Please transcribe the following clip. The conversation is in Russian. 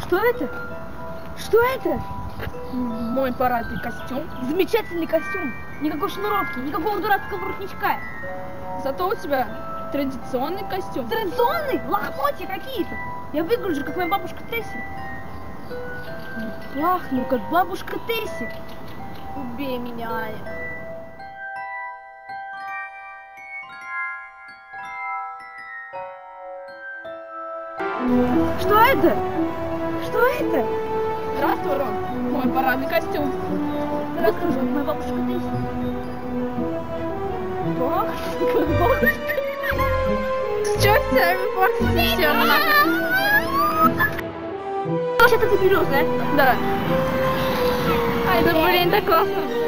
Что это? Что это? Мой парадный костюм. Замечательный костюм. Никакой шнуровки, никакого дурацкого воротничка. Зато у тебя традиционный костюм. Традиционный? Лохмотья какие-то. Я выгляжу, как моя бабушка Тесси. Пахну, как бабушка Тесси. Убей меня, Аня. Что это? Что это? Здравствуй, Рон. Мой парадный костюм. Здравствуй, Рон, моя бабушка Тесси. Пахнет, как бабушка. Чё все портите все Вообще-то ты берёшь, да? Да. Ай, да блин, так классно.